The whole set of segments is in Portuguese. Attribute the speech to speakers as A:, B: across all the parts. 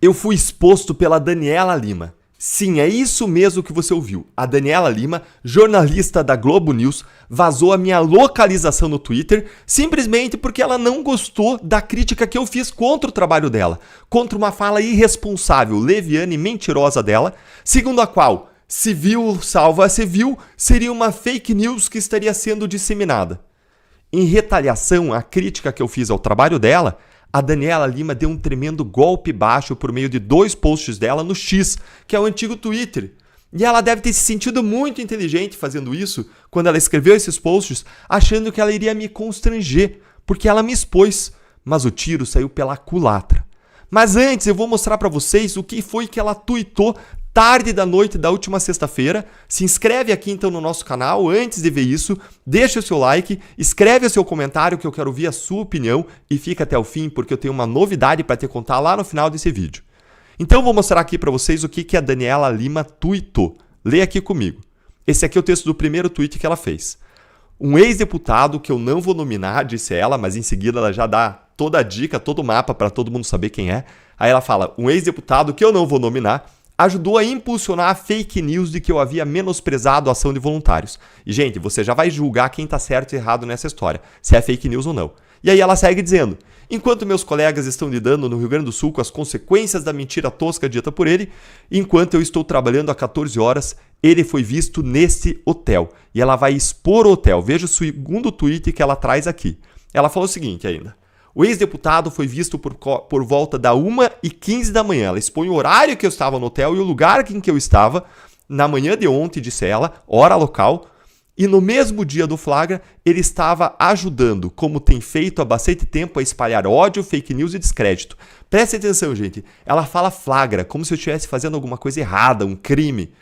A: Eu fui exposto pela Daniela Lima. Sim, é isso mesmo que você ouviu. A Daniela Lima, jornalista da Globo News, vazou a minha localização no Twitter simplesmente porque ela não gostou da crítica que eu fiz contra o trabalho dela, contra uma fala irresponsável, leviana e mentirosa dela, segundo a qual civil salva civil seria uma fake news que estaria sendo disseminada. Em retaliação à crítica que eu fiz ao trabalho dela, a Daniela Lima deu um tremendo golpe baixo por meio de 2 posts dela no X, que é o antigo Twitter. E ela deve ter se sentido muito inteligente fazendo isso quando ela escreveu esses posts, achando que ela iria me constranger, porque ela me expôs. Mas o tiro saiu pela culatra. Mas antes eu vou mostrar para vocês o que foi que ela tweetou tarde da noite da última sexta-feira. Se inscreve aqui então no nosso canal antes de ver isso, deixa o seu like, escreve o seu comentário que eu quero ouvir a sua opinião e fica até o fim porque eu tenho uma novidade para te contar lá no final desse vídeo. Então eu vou mostrar aqui para vocês o que a Daniela Lima tweetou. Lê aqui comigo. Esse aqui é o texto do primeiro tweet que ela fez. Um ex-deputado que eu não vou nominar, disse ela, mas em seguida ela já dá toda a dica, todo o mapa para todo mundo saber quem é. Aí ela fala, um ex-deputado que eu não vou nominar, ajudou a impulsionar a fake news de que eu havia menosprezado a ação de voluntários. E, gente, você já vai julgar quem está certo e errado nessa história, se é fake news ou não. E aí ela segue dizendo, enquanto meus colegas estão lidando no Rio Grande do Sul com as consequências da mentira tosca dita por ele, enquanto eu estou trabalhando há 14 horas, ele foi visto nesse hotel. E ela vai expor o hotel. Veja o segundo tweet que ela traz aqui. Ela falou o seguinte ainda. O ex-deputado foi visto por volta da 1h15 da manhã. Ela expõe o horário que eu estava no hotel e o lugar em que eu estava, na manhã de ontem, disse ela, hora local. E no mesmo dia do flagra, ele estava ajudando, como tem feito há bastante tempo, a espalhar ódio, fake news e descrédito. Preste atenção, gente. Ela fala flagra, como se eu estivesse fazendo alguma coisa errada, um crime.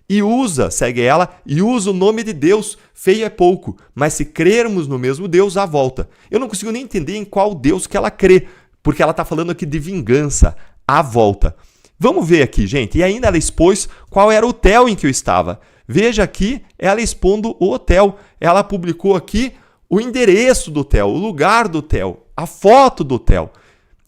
A: E usa, segue ela, e usa o nome de Deus. Feio é pouco, mas se crermos no mesmo Deus, há volta. Eu não consigo nem entender em qual Deus que ela crê, porque ela está falando aqui de vingança, há volta. Vamos ver aqui, gente. E ainda ela expôs qual era o hotel em que eu estava. Veja aqui, ela expondo o hotel. Ela publicou aqui o endereço do hotel, o lugar do hotel, a foto do hotel.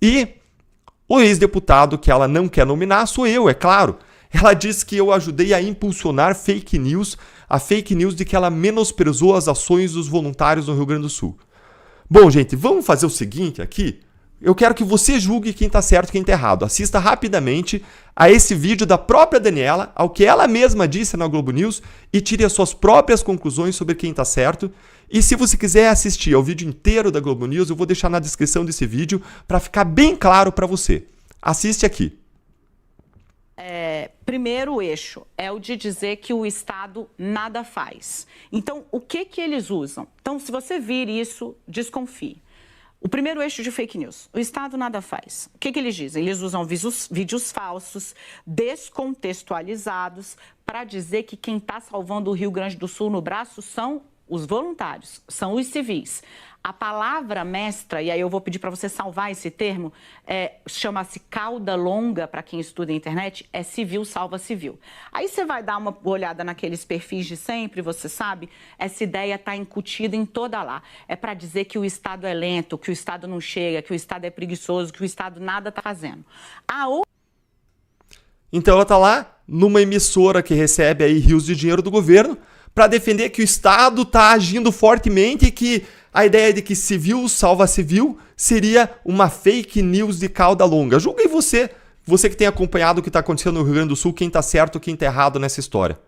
A: E o ex-deputado que ela não quer nominar sou eu, é claro. Ela diz que eu ajudei a impulsionar fake news, a fake news de que ela menosprezou as ações dos voluntários no Rio Grande do Sul. Bom, gente, vamos fazer o seguinte aqui. Eu quero que você julgue quem está certo e quem está errado. Assista rapidamente a esse vídeo da própria Daniela, ao que ela mesma disse na Globo News, e tire as suas próprias conclusões sobre quem está certo. E se você quiser assistir ao vídeo inteiro da Globo News, eu vou deixar na descrição desse vídeo para ficar bem claro para você. Assiste aqui.
B: Primeiro eixo é o de dizer que o Estado nada faz. Então, o que eles usam? Então, se você vir isso, desconfie. O primeiro eixo de fake news, o Estado nada faz. O que eles dizem? Eles usam vídeos falsos, descontextualizados, para dizer que quem está salvando o Rio Grande do Sul no braço são os voluntários, são os civis. A palavra mestra, e aí eu vou pedir para você salvar esse termo, chama-se cauda longa, para quem estuda a internet, é civil salva civil. Aí você vai dar uma olhada naqueles perfis de sempre, você sabe, essa ideia está incutida em toda lá. É para dizer que o Estado é lento, que o Estado não chega, que o Estado é preguiçoso, que o Estado nada está fazendo.
A: Então ela está lá, numa emissora que recebe aí rios de dinheiro do governo, para defender que o Estado está agindo fortemente e que a ideia de que civil salva civil seria uma fake news de cauda longa. Julgue você que tem acompanhado o que está acontecendo no Rio Grande do Sul, quem está certo e quem está errado nessa história.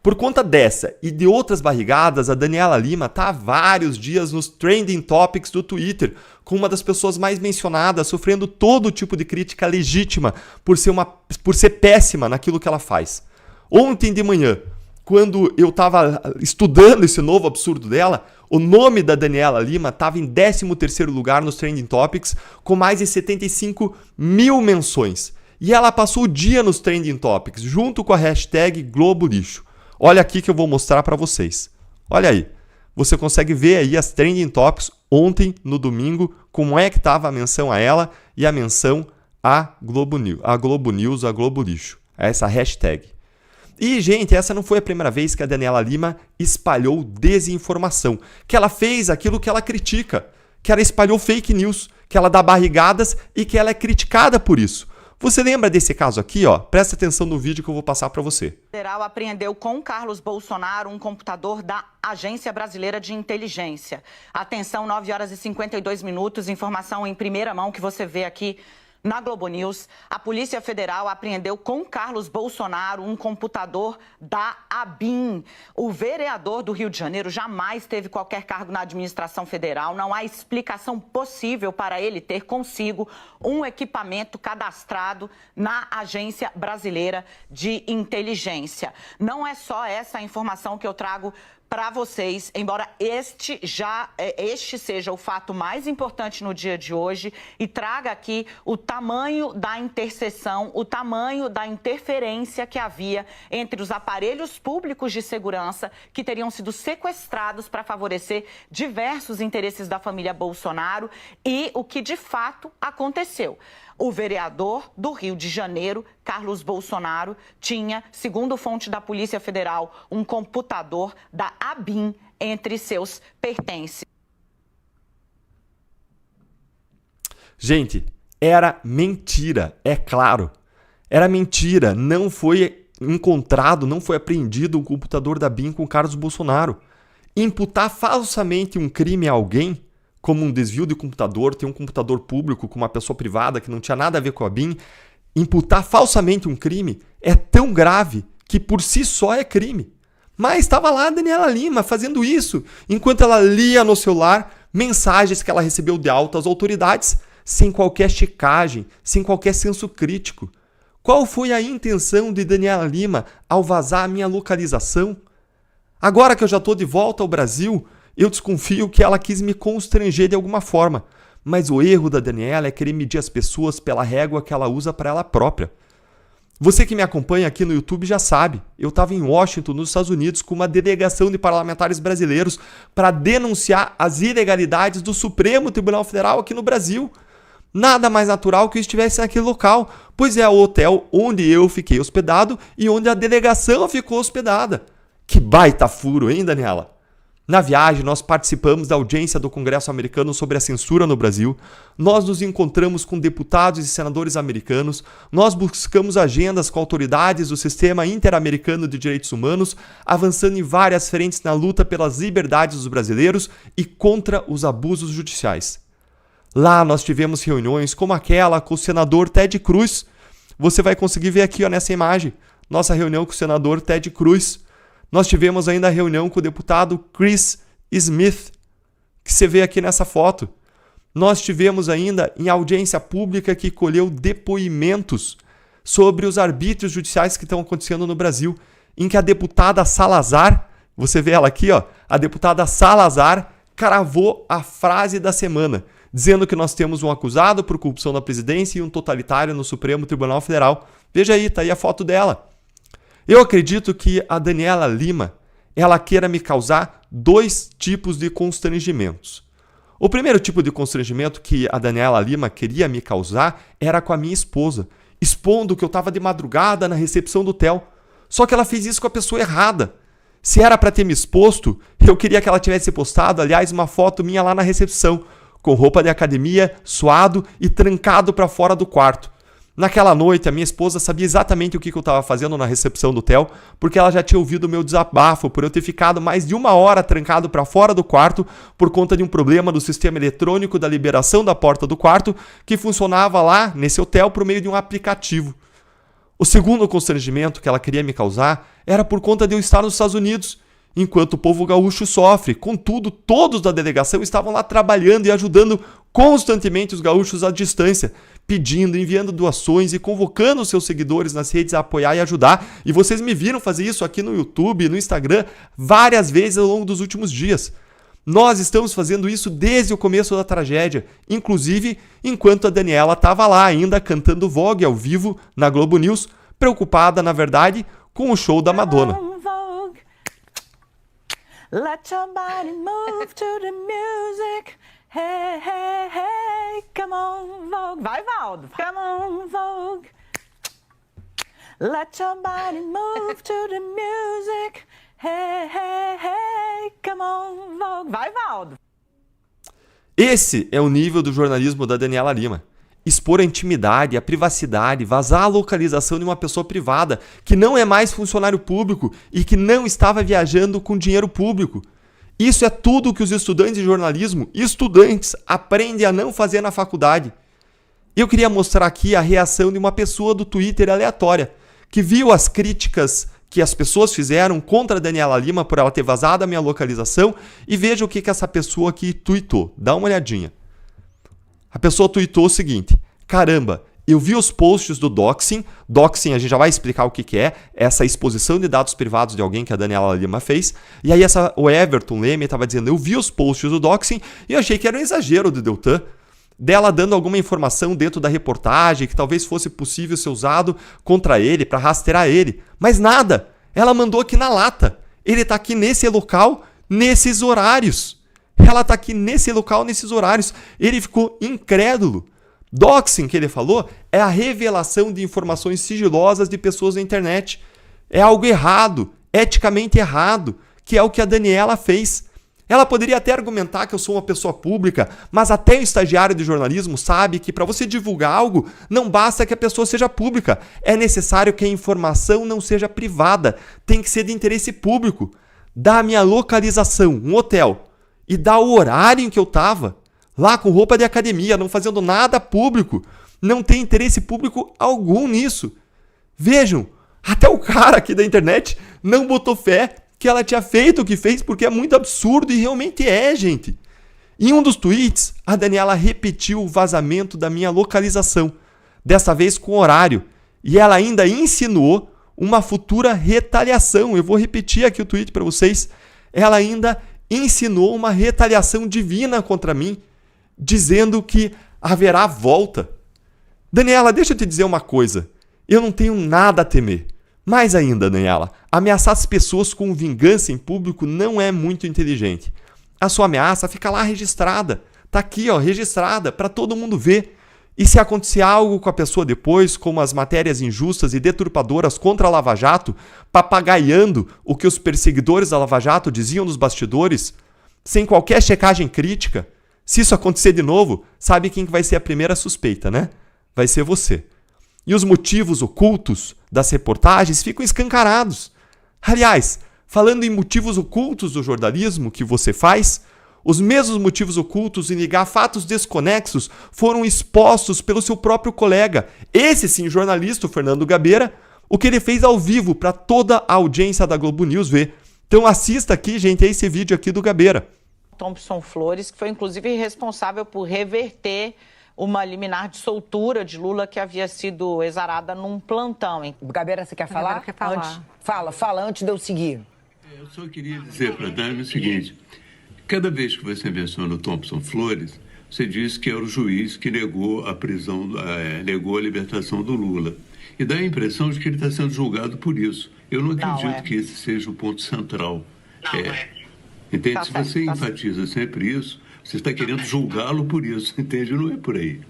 A: Por conta dessa e de outras barrigadas, a Daniela Lima está há vários dias nos trending topics do Twitter, com uma das pessoas mais mencionadas, sofrendo todo tipo de crítica legítima por ser péssima naquilo que ela faz. Ontem de manhã, quando eu estava estudando esse novo absurdo dela, o nome da Daniela Lima estava em 13º lugar nos Trending Topics, com mais de 75 mil menções. E ela passou o dia nos Trending Topics, junto com a hashtag Globo Lixo. Olha aqui que eu vou mostrar para vocês. Olha aí. Você consegue ver aí as Trending Topics ontem, no domingo, como é que estava a menção a ela e a menção a Globo News, a Globo Lixo. Essa hashtag. E, gente, essa não foi a primeira vez que a Daniela Lima espalhou desinformação, que ela fez aquilo que ela critica, que ela espalhou fake news, que ela dá barrigadas e que ela é criticada por isso. Você lembra desse caso aqui, ó? Presta atenção no vídeo que eu vou passar para você.
B: O federal apreendeu com Carlos Bolsonaro um computador da Agência Brasileira de Inteligência. Atenção, 9 horas e 52 minutos, informação em primeira mão que você vê aqui na Globo News. A Polícia Federal apreendeu com Carlos Bolsonaro um computador da ABIN. O vereador do Rio de Janeiro jamais teve qualquer cargo na administração federal. Não há explicação possível para ele ter consigo um equipamento cadastrado na Agência Brasileira de Inteligência. Não é só essa a informação que eu trago para vocês, embora este seja o fato mais importante no dia de hoje e traga aqui o tamanho da interseção, o tamanho da interferência que havia entre os aparelhos públicos de segurança que teriam sido sequestrados para favorecer diversos interesses da família Bolsonaro e o que de fato aconteceu. O vereador do Rio de Janeiro, Carlos Bolsonaro, tinha, segundo fonte da Polícia Federal, um computador da ABIN entre seus pertences.
A: Gente, era mentira, é claro. Era mentira, não foi encontrado, não foi apreendido um computador da ABIN com Carlos Bolsonaro. Imputar falsamente um crime a alguém, como um desvio de computador, ter um computador público com uma pessoa privada que não tinha nada a ver com a BIM, imputar falsamente um crime é tão grave que por si só é crime. Mas estava lá a Daniela Lima fazendo isso, enquanto ela lia no celular mensagens que ela recebeu de altas autoridades, sem qualquer checagem, sem qualquer senso crítico. Qual foi a intenção de Daniela Lima ao vazar a minha localização? Agora que eu já estou de volta ao Brasil, eu desconfio que ela quis me constranger de alguma forma, mas o erro da Daniela é querer medir as pessoas pela régua que ela usa para ela própria. Você que me acompanha aqui no YouTube já sabe, eu estava em Washington, nos Estados Unidos, com uma delegação de parlamentares brasileiros para denunciar as ilegalidades do Supremo Tribunal Federal aqui no Brasil. Nada mais natural que eu estivesse naquele local, pois é o hotel onde eu fiquei hospedado e onde a delegação ficou hospedada. Que baita furo, hein, Daniela? Na viagem, nós participamos da audiência do Congresso americano sobre a censura no Brasil, nós nos encontramos com deputados e senadores americanos, nós buscamos agendas com autoridades do Sistema Interamericano de Direitos Humanos, avançando em várias frentes na luta pelas liberdades dos brasileiros e contra os abusos judiciais. Lá nós tivemos reuniões como aquela com o senador Ted Cruz. Você vai conseguir ver aqui, ó, nessa imagem, nossa reunião com o senador Ted Cruz. Nós tivemos ainda a reunião com o deputado Chris Smith, que você vê aqui nessa foto. Nós tivemos ainda em audiência pública que colheu depoimentos sobre os arbítrios judiciais que estão acontecendo no Brasil, em que a deputada Salazar, você vê ela aqui, ó, a deputada Salazar cravou a frase da semana, dizendo que nós temos um acusado por corrupção na presidência e um totalitário no Supremo Tribunal Federal. Veja aí, tá aí a foto dela. Eu acredito que a Daniela Lima, ela queira me causar dois tipos de constrangimentos. O primeiro tipo de constrangimento que a Daniela Lima queria me causar era com a minha esposa, expondo que eu estava de madrugada na recepção do hotel. Só que ela fez isso com a pessoa errada. Se era para ter me exposto, eu queria que ela tivesse postado, aliás, uma foto minha lá na recepção, com roupa de academia, suado e trancado para fora do quarto. Naquela noite, a minha esposa sabia exatamente o que eu estava fazendo na recepção do hotel, porque ela já tinha ouvido o meu desabafo por eu ter ficado mais de 1 hora trancado para fora do quarto por conta de um problema do sistema eletrônico da liberação da porta do quarto, que funcionava lá nesse hotel por meio de um aplicativo. O segundo constrangimento que ela queria me causar era por conta de eu estar nos Estados Unidos, enquanto o povo gaúcho sofre. Contudo, todos da delegação estavam lá trabalhando e ajudando constantemente os gaúchos à distância, pedindo, enviando doações e convocando os seus seguidores nas redes a apoiar e ajudar. E vocês me viram fazer isso aqui no YouTube, no Instagram, várias vezes ao longo dos últimos dias. Nós estamos fazendo isso desde o começo da tragédia, inclusive enquanto a Daniela estava lá ainda cantando Vogue ao vivo na Globo News, preocupada, na verdade, com o show da Madonna.
B: Let your body move to the music. Hey, hey, hey, come on, Vogue. Vai, Valdo. Come on, Vogue. Let your body move to the music. Hey, hey, hey, come on, Vogue. Vai, Valdo.
A: Esse é o nível do jornalismo da Daniela Lima. expor a intimidade, a privacidade, vazar a localização de uma pessoa privada que não é mais funcionário público e que não estava viajando com dinheiro público. Isso é tudo que os estudantes de jornalismo, estudantes, aprendem a não fazer na faculdade. Eu queria mostrar aqui a reação de uma pessoa do Twitter aleatória, que viu as críticas que as pessoas fizeram contra a Daniela Lima por ela ter vazado a minha localização e veja o que essa pessoa aqui tweetou. Dá uma olhadinha. A pessoa tweetou o seguinte: caramba, eu vi os posts do doxing. Doxing, a gente já vai explicar o que é, essa exposição de dados privados de alguém que a Daniela Lima fez. E aí o Everton Leme estava dizendo, eu vi os posts do doxing e eu achei que era um exagero do Deltan, dela dando alguma informação dentro da reportagem que talvez fosse possível ser usado contra ele, para rastrear ele. Mas nada, ela mandou aqui na lata. Ele está aqui nesse local, nesses horários. Ela está aqui nesse local, nesses horários. Ele ficou incrédulo. Doxing, que ele falou, é a revelação de informações sigilosas de pessoas na internet. É algo errado, eticamente errado, que é o que a Daniela fez. Ela poderia até argumentar que eu sou uma pessoa pública, mas até o estagiário de jornalismo sabe que para você divulgar algo, não basta que a pessoa seja pública. É necessário que a informação não seja privada, tem que ser de interesse público. Dá a minha localização, um hotel, e dá o horário em que eu estava, lá com roupa de academia, não fazendo nada público. Não tem interesse público algum nisso. Vejam, até o cara aqui da internet não botou fé que ela tinha feito o que fez, porque é muito absurdo e realmente é, gente. Em um dos tweets, a Daniela repetiu o vazamento da minha localização, dessa vez com horário, e ela ainda insinuou uma futura retaliação. Eu vou repetir aqui o tweet para vocês. Ela ainda insinuou uma retaliação divina contra mim, dizendo que haverá volta. Daniela, deixa eu te dizer uma coisa. Eu não tenho nada a temer. Mais ainda, Daniela, ameaçar as pessoas com vingança em público não é muito inteligente. A sua ameaça fica lá registrada. Tá aqui, ó, registrada, para todo mundo ver. E se acontecer algo com a pessoa depois, como as matérias injustas e deturpadoras contra a Lava Jato, papagaiando o que os perseguidores da Lava Jato diziam nos bastidores, sem qualquer checagem crítica, se isso acontecer de novo, sabe quem que vai ser a primeira suspeita, né? Vai ser você. E os motivos ocultos das reportagens ficam escancarados. Aliás, falando em motivos ocultos do jornalismo que você faz, os mesmos motivos ocultos em negar fatos desconexos foram expostos pelo seu próprio colega, esse sim jornalista, o Fernando Gabeira, o que ele fez ao vivo para toda a audiência da Globo News ver. Então assista aqui, gente, a esse vídeo aqui do Gabeira.
B: Thompson Flores, que foi inclusive responsável por reverter uma liminar de soltura de Lula que havia sido exarada num plantão, hein?
C: Gabeira, você quer falar?
B: Quer falar.
C: Fala, antes de eu seguir.
D: Eu só queria dizer para a Dani o seguinte: cada vez que você menciona o Thompson Flores, você diz que era o juiz que negou a prisão, negou a libertação do Lula. E dá a impressão de que ele está sendo julgado por isso. Eu não acredito que esse seja o ponto central. Entende?
B: Tá
D: Se
B: certo,
D: você
B: tá
D: enfatiza sempre isso, você está querendo julgá-lo por isso, entende? Não é por aí.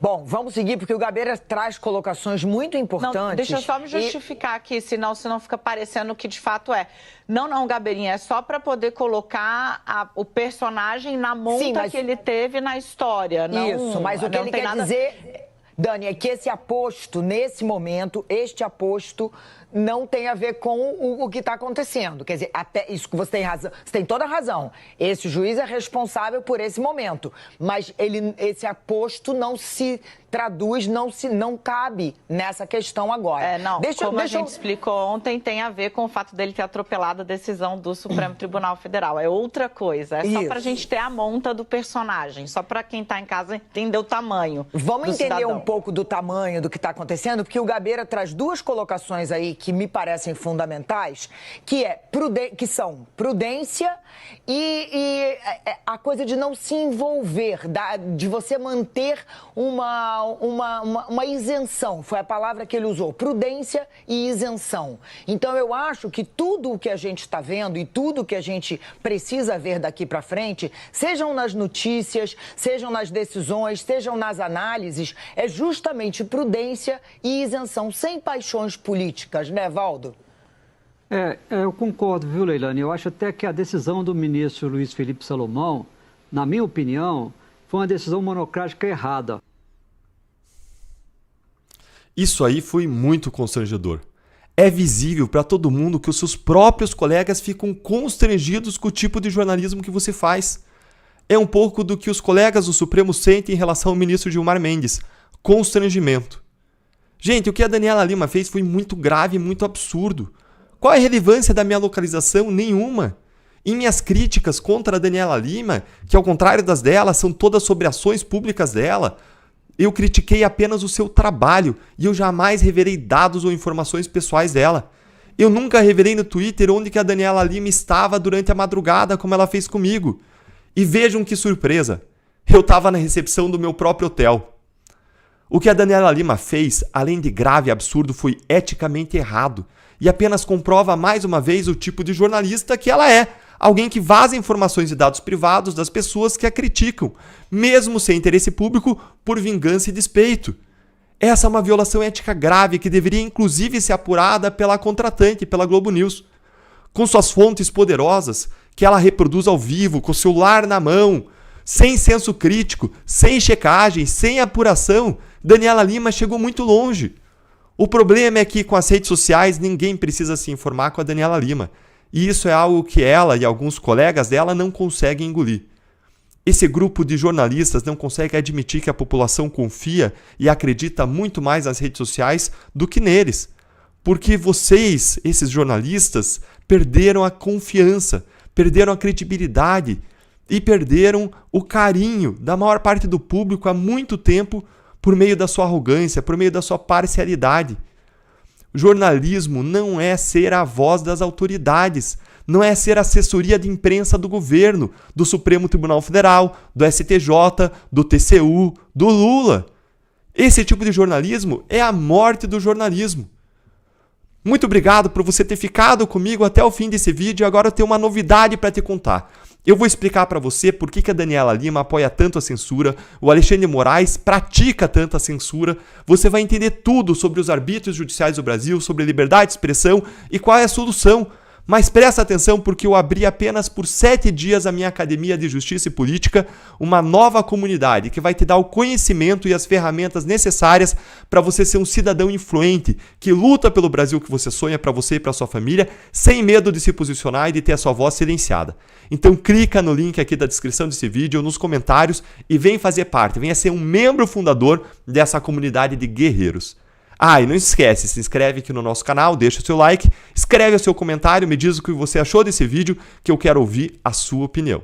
C: Bom, vamos seguir, porque o Gabeira traz colocações muito importantes.
B: Não, deixa eu só me justificar aqui, senão fica parecendo que de fato é. Não, Gabeirinha, é só para poder colocar o personagem na monta que ele teve na história. Não,
C: isso, mas o que ele quer dizer, Dani, é que esse aposto, nesse momento, este aposto não tem a ver com o que está acontecendo. Tem razão, você tem toda a razão. Esse juiz é responsável por esse momento, mas esse aposto não se traduz, não cabe nessa questão agora.
B: Como a gente explicou ontem, tem a ver com o fato dele ter atropelado a decisão do Supremo Tribunal Federal. É outra coisa. É só para a gente ter a monta do personagem, só para quem está em casa entender o tamanho.
C: Vamos entender um pouco do tamanho do que está acontecendo, porque o Gabeira traz duas colocações aí que me parecem fundamentais, que são prudência e a coisa de não se envolver, de você manter uma isenção, foi a palavra que ele usou, prudência e isenção. Então eu acho que tudo o que a gente está vendo e tudo o que a gente precisa ver daqui para frente, sejam nas notícias, sejam nas decisões, sejam nas análises, é justamente prudência e isenção, sem paixões políticas, né, Valdo?
E: Eu concordo, viu, Leilani? Eu acho até que a decisão do ministro Luiz Felipe Salomão, na minha opinião, foi uma decisão monocrática errada.
A: Isso aí foi muito constrangedor. É visível para todo mundo que os seus próprios colegas ficam constrangidos com o tipo de jornalismo que você faz. É um pouco do que os colegas do Supremo sentem em relação ao ministro Gilmar Mendes. Constrangimento. Gente, o que a Daniela Lima fez foi muito grave e muito absurdo. Qual é a relevância da minha localização? Nenhuma. Em minhas críticas contra a Daniela Lima, que ao contrário das dela, são todas sobre ações públicas dela, eu critiquei apenas o seu trabalho e eu jamais revelei dados ou informações pessoais dela. Eu nunca revelei no Twitter onde que a Daniela Lima estava durante a madrugada, como ela fez comigo. E vejam que surpresa, eu estava na recepção do meu próprio hotel. O que a Daniela Lima fez, além de grave e absurdo, foi eticamente errado e apenas comprova mais uma vez o tipo de jornalista que ela é. Alguém que vaza informações e dados privados das pessoas que a criticam, mesmo sem interesse público, por vingança e despeito. Essa é uma violação ética grave que deveria inclusive ser apurada pela contratante, pela Globo News. Com suas fontes poderosas, que ela reproduz ao vivo, com o celular na mão, sem senso crítico, sem checagem, sem apuração, Daniela Lima chegou muito longe. O problema é que com as redes sociais ninguém precisa se informar com a Daniela Lima. E isso é algo que ela e alguns colegas dela não conseguem engolir. Esse grupo de jornalistas não consegue admitir que a população confia e acredita muito mais nas redes sociais do que neles. Porque vocês, esses jornalistas, perderam a confiança, perderam a credibilidade e perderam o carinho da maior parte do público há muito tempo por meio da sua arrogância, por meio da sua parcialidade. Jornalismo não é ser a voz das autoridades, não é ser assessoria de imprensa do governo, do Supremo Tribunal Federal, do STJ, do TCU, do Lula. Esse tipo de jornalismo é a morte do jornalismo. Muito obrigado por você ter ficado comigo até o fim desse vídeo. Agora eu tenho uma novidade para te contar. Eu vou explicar para você por que a Daniela Lima apoia tanto a censura, o Alexandre de Moraes pratica tanta censura. Você vai entender tudo sobre os arbítrios judiciais do Brasil, sobre liberdade de expressão e qual é a solução. Mas presta atenção porque eu abri apenas por 7 dias a minha Academia de Justiça e Política, uma nova comunidade que vai te dar o conhecimento e as ferramentas necessárias para você ser um cidadão influente, que luta pelo Brasil que você sonha para você e para sua família, sem medo de se posicionar e de ter a sua voz silenciada. Então clica no link aqui da descrição desse vídeo, nos comentários e vem fazer parte, venha ser um membro fundador dessa comunidade de guerreiros. Ah, e não esquece, se inscreve aqui no nosso canal, deixa o seu like, escreve o seu comentário, me diz o que você achou desse vídeo, que eu quero ouvir a sua opinião.